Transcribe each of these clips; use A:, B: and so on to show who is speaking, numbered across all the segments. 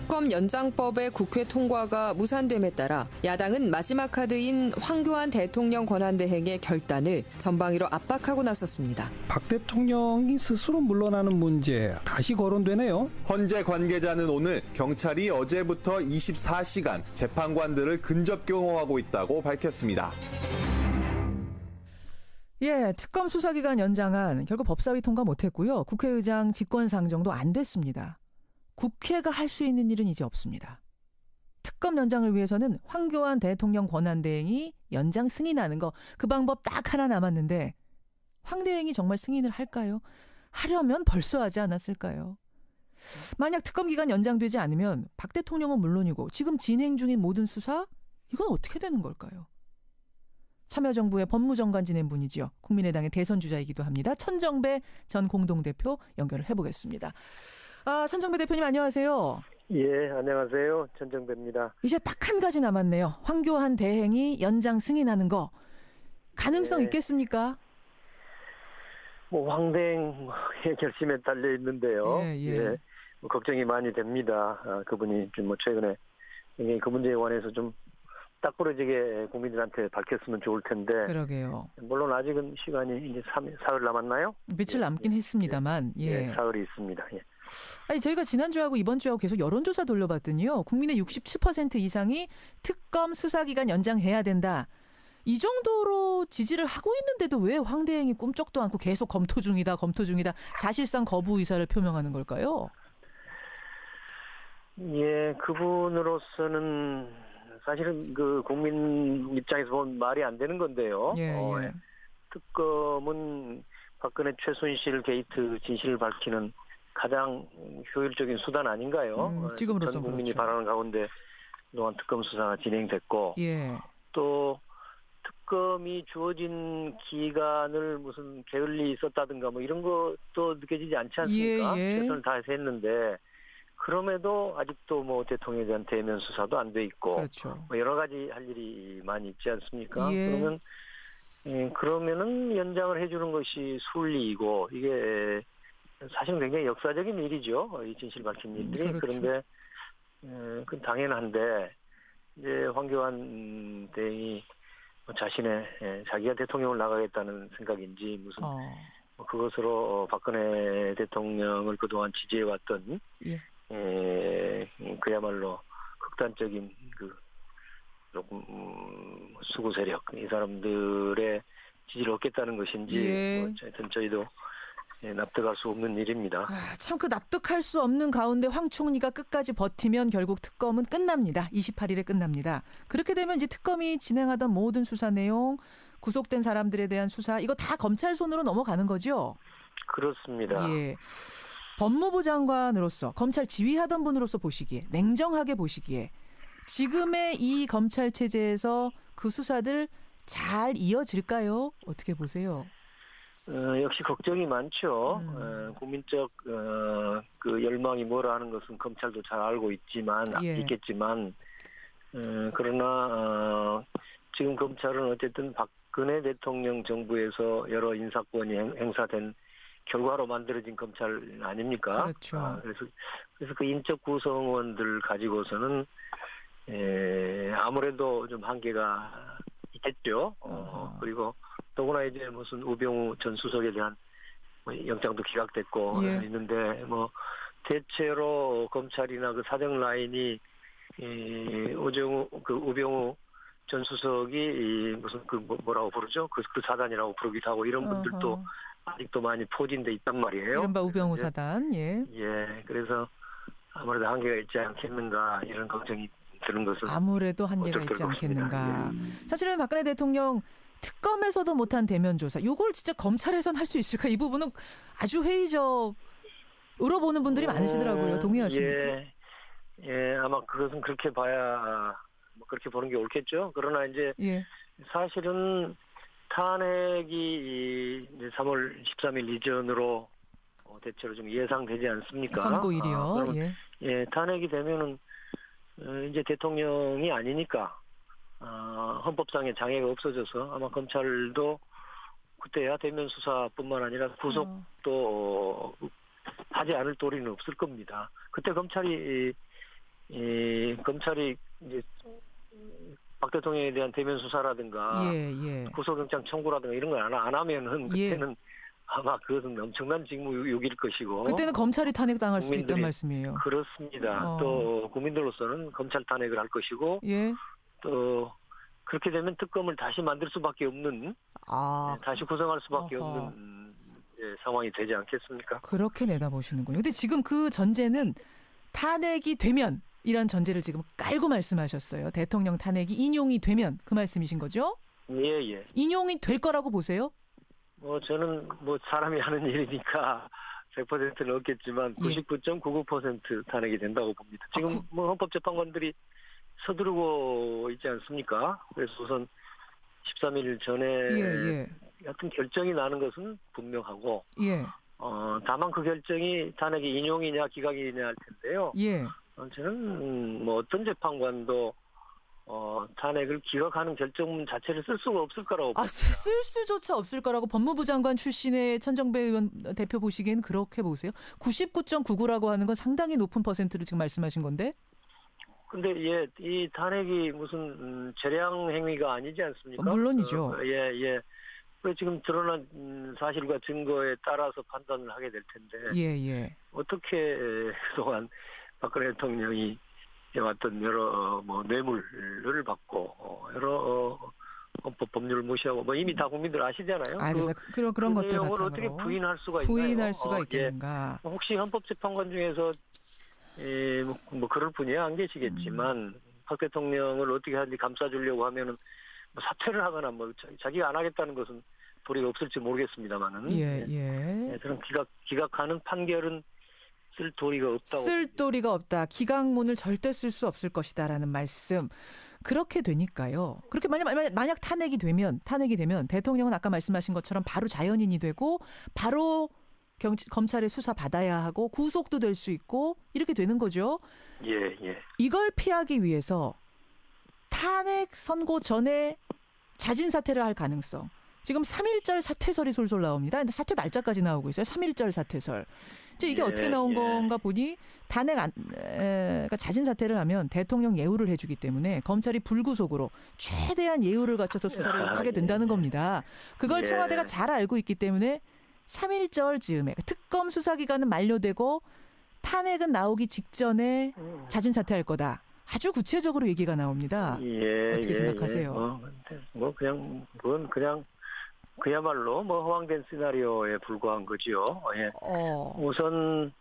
A: 특검 연장법의 국회 통과가 무산됨에 따라 야당은 마지막 카드인 황교안 대통령 권한대행의 결단을 전방위로 압박하고 나섰습니다.
B: 박 대통령이 스스로 물러나는 문제 다시 거론되네요.
C: 헌재 관계자는 오늘 경찰이 어제부터 24시간 재판관들을 근접 경호하고 있다고 밝혔습니다.
D: 예, 특검 수사기간 연장안 결국 법사위 통과 못했고요. 국회의장 직권상정도 안 됐습니다. 국회가 할 수 있는 일은 이제 없습니다. 특검 연장을 위해서는 황교안 대통령 권한대행이 연장 승인하는 거, 그 방법 딱 하나 남았는데 황 대행이 정말 승인을 할까요? 하려면 벌써 하지 않았을까요? 만약 특검 기간 연장되지 않으면 박 대통령은 물론이고 지금 진행 중인 모든 수사, 이건 어떻게 되는 걸까요? 참여정부의 법무장관 지낸 분이지요. 국민의당의 대선 주자이기도 합니다. 천정배 전 공동대표 연결을 해보겠습니다. 천정배 대표님 안녕하세요.
E: 예, 안녕하세요. 천정배입니다.
D: 이제 딱 한 가지 남았네요. 황교안 대행이 연장 승인하는 거 가능성 있겠습니까?
E: 황 대행의 결심에 달려 있는데요. 예. 걱정이 많이 됩니다. 그분이 좀 최근에 그 문제에 관해서 좀 딱 부러지게 국민들한테 밝혔으면 좋을 텐데.
D: 그러게요.
E: 물론 아직은 시간이 이제 사흘 남았나요?
D: 며칠 남긴 했습니다만.
E: 사흘이 있습니다. 예.
D: 아니, 저희가 지난주하고 이번주하고 계속 여론조사 돌려봤더니요. 국민의 67% 이상이 특검 수사기간 연장해야 된다. 이 정도로 지지를 하고 있는데도 왜 황 대행이 꿈쩍도 않고 계속 검토 중이다. 사실상 거부 의사를 표명하는 걸까요?
E: 예, 그분으로서는 사실은 그 국민 입장에서 보면 말이 안 되는 건데요. 특검은 박근혜 최순실 게이트 진실을 밝히는 가장 효율적인 수단 아닌가요?
D: 지금으로선
E: 전 국민이
D: 그렇죠.
E: 바라는 가운데 그동안 특검 수사가 진행됐고 또 특검이 주어진 기간을 무슨 게을리 썼다든가 뭐 이런 것도 느껴지지 않지 않습니까? 최선을 다해서 했는데 그럼에도 아직도 뭐 대통령에 대한 대면 수사도 안 돼 있고
D: 그렇죠.
E: 뭐 여러 가지 할 일이 많이 있지 않습니까? 그러면은 연장을 해주는 것이 순리이고 이게 사실은 굉장히 역사적인 일이죠. 이 진실 밝힌 일들이.
D: 그렇죠.
E: 그런데 그건 당연한데 이제 황교안 대행이 자기가 대통령을 나가겠다는 생각인지 무슨 그것으로 박근혜 대통령을 그동안 지지해왔던 그야말로 극단적인 조금 수구 세력 이 사람들의 지지를 얻겠다는 것인지 하여튼 저희도 납득할 수 없는 일입니다.
D: 참 그 납득할 수 없는 가운데 황 총리가 끝까지 버티면 결국 특검은 끝납니다. 28일에 끝납니다. 그렇게 되면 이제 특검이 진행하던 모든 수사 내용, 구속된 사람들에 대한 수사 이거 다 검찰 손으로 넘어가는 거죠?
E: 그렇습니다.
D: 예. 법무부 장관으로서 검찰 지휘하던 분으로서 보시기에 냉정하게 보시기에 지금의 이 검찰 체제에서 그 수사들 잘 이어질까요? 어떻게 보세요?
E: 역시 걱정이 많죠. 국민적 그 열망이 뭐라 하는 것은 검찰도 잘 알고 있겠지만 그러나 지금 검찰은 어쨌든 박근혜 대통령 정부에서 여러 인사권이 행사된 결과로 만들어진 검찰 아닙니까?
D: 그렇죠.
E: 그래서 그 인적 구성원들 가지고서는 아무래도 좀 한계가 있겠죠. 그리고 더구나 이제 무슨 우병우 전 수석에 대한 영장도 기각됐고 있는데 뭐 대체로 검찰이나 그 사정 라인이 우병우 전 수석이 무슨 뭐라고 부르죠? 그 사단이라고 부르기도 하고 이런 분들도 아직도 많이 포진돼 있단 말이에요.
D: 이른바 우병우 사단.
E: 그래서 아무래도 한계가 있지 않겠는가 이런 걱정이 드는 것은
D: 아무래도 한계가 있지 않겠는가. 사실은 박근혜 대통령 특검에서도 못한 대면 조사. 이걸 진짜 검찰에선 할 수 있을까? 이 부분은 아주 회의적으로 보는 분들이 많으시더라고요. 동의하십니까?
E: 아마 그것은 그렇게 봐야 그렇게 보는 게 옳겠죠. 그러나 이제 사실은 탄핵이 이제 3월 13일 이전으로 대체로 좀 예상되지 않습니까?
D: 선고일이요.
E: 탄핵이 되면은 이제 대통령이 아니니까 헌법상의 장애가 없어져서 아마 검찰도 그때야 대면 수사뿐만 아니라 구속도 하지 않을 도리는 없을 겁니다. 그때 검찰이 이 검찰이 이제 박 대통령에 대한 대면 수사라든가 구속영장 청구라든가 이런 걸 안 하면은 그때는 아마 그것은 엄청난 직무유기일 것이고
D: 그때는 검찰이 탄핵당할 수도 있다는 말씀이에요.
E: 그렇습니다. 또 국민들로서는 검찰 탄핵을 할 것이고 또 그렇게 되면 특검을 다시 만들 수밖에 없는 다시 구성할 수밖에 없는 상황이 되지 않겠습니까?
D: 그렇게 내다보시는군요. 근데 지금 그 전제는 탄핵이 되면 이란 전제를 지금 깔고 말씀하셨어요. 대통령 탄핵이 인용이 되면 그 말씀이신 거죠?
E: 예.
D: 인용이 될 거라고 보세요?
E: 저는 사람이 하는 일이니까 100%는 없겠지만 99.99% 탄핵이 된다고 봅니다. 지금 헌법재판관들이 서두르고 있지 않습니까? 그래서 우선 13일 전에 같은 결정이 나는 것은 분명하고 다만 그 결정이 탄핵이 인용이냐 기각이냐 할 텐데요. 저는 어떤 재판관도 탄핵을 기각하는 결정문 자체를 쓸 수가 없을 거라고 봅니다.
D: 쓸 수조차 없을 거라고 법무부 장관 출신의 천정배 의원 대표 보시기에는 그렇게 보세요? 99.99라고 하는 건 상당히 높은 퍼센트를 지금 말씀하신 건데?
E: 근데 이 탄핵이 무슨 재량 행위가 아니지 않습니까?
D: 물론이죠.
E: 그 지금 드러난 사실과 증거에 따라서 판단을 하게 될 텐데. 어떻게 그동안 박근혜 대통령이 해왔던 여러 뇌물을 받고 여러 헌법 법률을 무시하고 이미 다 국민들 아시잖아요.
D: 그런 것들
E: 내용을 어떻게 부인할 수가 있나요?
D: 부인할 수가 있겠는가?
E: 혹시 헌법재판관 중에서 그럴 분이 안 계시겠지만 박 대통령을 어떻게 하든지 감싸주려고 하면은 사퇴를 하거나 자기가 안 하겠다는 것은 도리가 없을지 모르겠습니다만은 그런 기각하는 판결은 쓸 도리가 없다고.
D: 쓸 도리가 없다. 기각문을 절대 쓸 수 없을 것이다라는 말씀. 그렇게 되니까요. 그렇게 만약 탄핵이 되면 대통령은 아까 말씀하신 것처럼 바로 자연인이 되고 바로 검찰의 수사 받아야 하고 구속도 될 수 있고 이렇게 되는 거죠. 이걸 피하기 위해서 탄핵 선고 전에 자진 사퇴를 할 가능성. 지금 3.1절 사퇴설이 솔솔 나옵니다. 근데 사퇴 날짜까지 나오고 있어요. 3.1절 사퇴설. 이게 어떻게 나온 건가 보니 그러니까 자진 사퇴를 하면 대통령 예우를 해주기 때문에 검찰이 불구속으로 최대한 예우를 갖춰서 수사를 하게 된다는 겁니다. 그걸 청와대가 잘 알고 있기 때문에 3.1절 즈음에 특검 수사기간은 만료되고 탄핵은 나오기 직전에 자진 사퇴할 거다. 아주 구체적으로 얘기가 나옵니다. 어떻게 생각하세요?
E: 그건 그야말로 허황된 시나리오에 불과한 거죠. 우선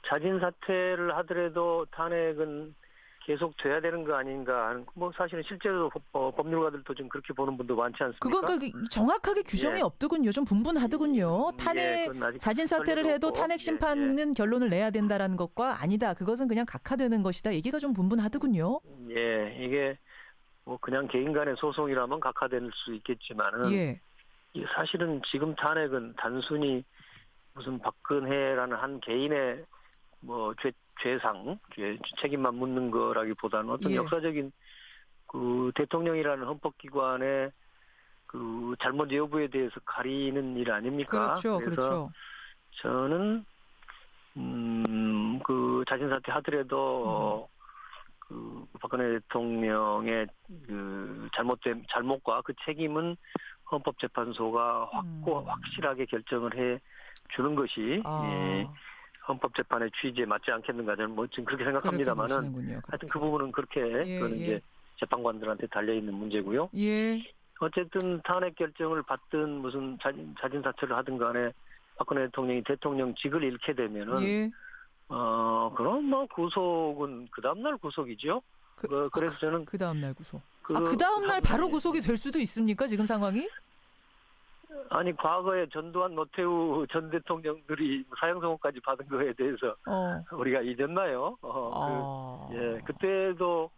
E: 자진 사퇴를 하더라도 탄핵은 계속 돼야 되는 거 아닌가. 사실은 실제로 법률가들도 좀 그렇게 보는 분도 많지 않습니까?
D: 그건 정확하게 규정이 없더군요. 좀 분분하더군요. 탄핵 자진 사퇴를 해도 탄핵 심판은 결론을 내야 된다라는 것과 아니다. 그것은 그냥 각하되는 것이다. 얘기가 좀 분분하더군요.
E: 이게 그냥 개인 간의 소송이라면 각하될 수 있겠지만은 사실은 지금 탄핵은 단순히 무슨 박근혜라는 한 개인의 책임만 묻는 거라기보다는 어떤 역사적인 그 대통령이라는 헌법기관의 그 잘못 여부에 대해서 가리는 일 아닙니까? 그래서 저는 그 자진 사퇴 하더라도 그 박근혜 대통령의 그 잘못과 그 책임은 헌법재판소가 확실하게 결정을 해 주는 것이 헌법재판의 취지에 맞지 않겠는가 저는 지금 그렇게 생각합니다만은 하여튼 그 부분은 그렇게 그거는 이제 재판관들한테 달려 있는 문제고요. 어쨌든 탄핵 결정을 받든 무슨 자진 사퇴를 하든 간에 박근혜 대통령이 대통령직을 잃게 되면은 그럼 구속은 그 다음 날 구속이죠. 그래서 저는
D: 그 다음 날 구속. 그 다음 날 바로 구속이 될 수도 있습니까? 지금 상황이?
E: 아니 과거에 전두환, 노태우 전 대통령들이 사형선고까지 받은 거에 대해서 우리가 잊었나요? 그때도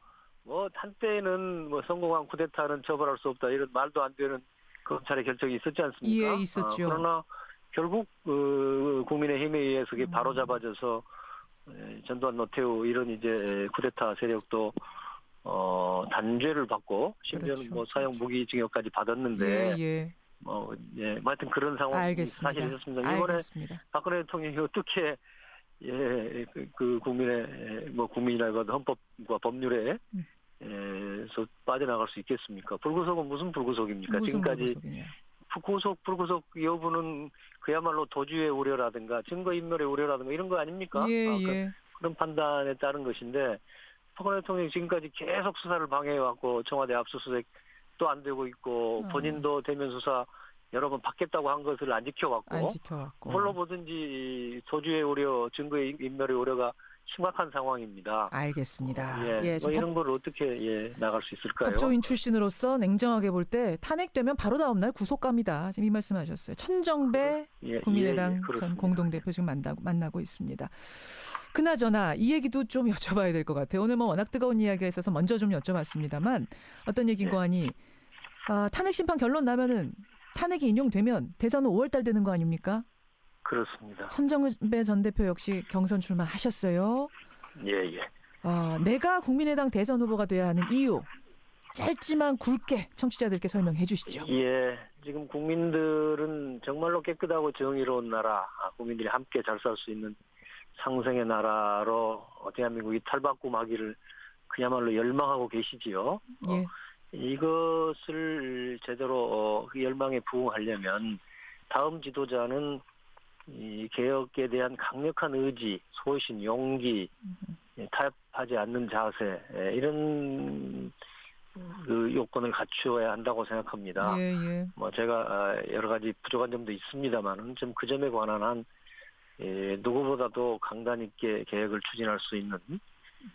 E: 한때는 성공한 쿠데타는 처벌할 수 없다 이런 말도 안 되는 검찰의 결정이 있었지 않습니까?
D: 있었죠.
E: 그러나 결국 국민의힘에 의해서 그게 바로 잡아져서 전두환, 노태우 이런 이제 쿠데타 세력도 단죄를 받고 심지어는 사형 무기징역까지 받았는데 하여튼 그런 상황이 사실 있었습니다. 이번에 박근혜 대통령이 어떻게 예, 그 국민의 국민이라고 헌법과 법률에 서 빠져나갈 수 있겠습니까? 불구속은 무슨 불구속입니까? 지금까지 불구속 여부는 그야말로 도주의 우려라든가 증거인멸의 우려라든가 이런 거 아닙니까? 그런 판단에 따른 것인데 박근혜 대통령이 지금까지 계속 수사를 방해해왔고 청와대 압수수색도 안 되고 있고 본인도 대면 수사 여러 번 받겠다고 한 것을 안 지켜왔고 뭘로 보든지 도주의 우려, 증거인멸의 우려가 심각한 상황입니다.
D: 알겠습니다.
E: 이런 걸 어떻게 나갈 수 있을까요?
D: 법조인 출신으로서 냉정하게 볼 때 탄핵되면 바로 다음 날 구속 갑니다. 지금 이 말씀하셨어요. 천정배 국민의당 전 공동대표 지금 만나고 있습니다. 그나저나 이 얘기도 좀 여쭤봐야 될 것 같아요. 오늘 워낙 뜨거운 이야기가 있어서 먼저 좀 여쭤봤습니다만 어떤 얘기인고 하니 탄핵 심판 결론 나면은 탄핵이 인용되면 대선은 5월달 되는 거 아닙니까?
E: 그렇습니다.
D: 천정배 전 대표 역시 경선 출마하셨어요. 내가 국민의당 대선 후보가 돼야 하는 이유 짧지만 굵게 청취자들께 설명해 주시죠.
E: 지금 국민들은 정말로 깨끗하고 정의로운 나라, 국민들이 함께 잘 살 수 있는 상생의 나라로 대한민국이 탈바꿈하기를 그야말로 열망하고 계시지요. 이것을 제대로 그 열망에 부응하려면 다음 지도자는 이 개혁에 대한 강력한 의지, 소신, 용기, 타협하지 않는 자세 이런 그 요건을 갖추어야 한다고 생각합니다. 제가 여러 가지 부족한 점도 있습니다만은 좀 그 점에 관한 한 누구보다도 강단 있게 개혁을 추진할 수 있는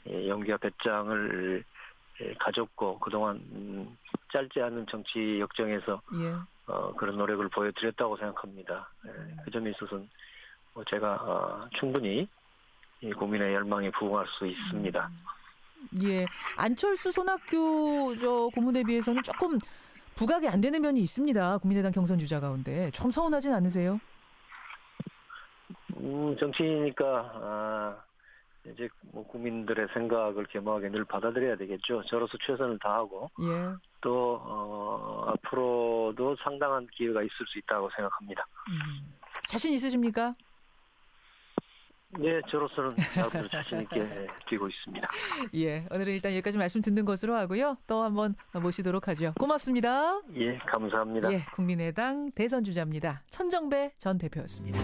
E: 용기와 배짱을 가졌고 그동안 짧지 않은 정치 역정에서 그런 노력을 보여드렸다고 생각합니다. 그 점에 있어서는 제가 충분히 국민의 열망에 부응할 수 있습니다.
D: 안철수 손학규 고문에 비해서는 조금 부각이 안 되는 면이 있습니다. 국민의당 경선 주자 가운데 좀 서운하진 않으세요?
E: 정치인이니까 이제 국민들의 생각을 겸허하게 늘 받아들여야 되겠죠. 저로서 최선을 다하고 또 앞으로도 상당한 기회가 있을 수 있다고 생각합니다.
D: 자신 있으십니까?
E: 저로서는 나름대로 자신 있게 뛰고 있습니다.
D: 오늘은 일단 여기까지 말씀 듣는 것으로 하고요. 또 한번 모시도록 하죠. 고맙습니다.
E: 감사합니다.
D: 국민의당 대선 주자입니다. 천정배 전 대표였습니다.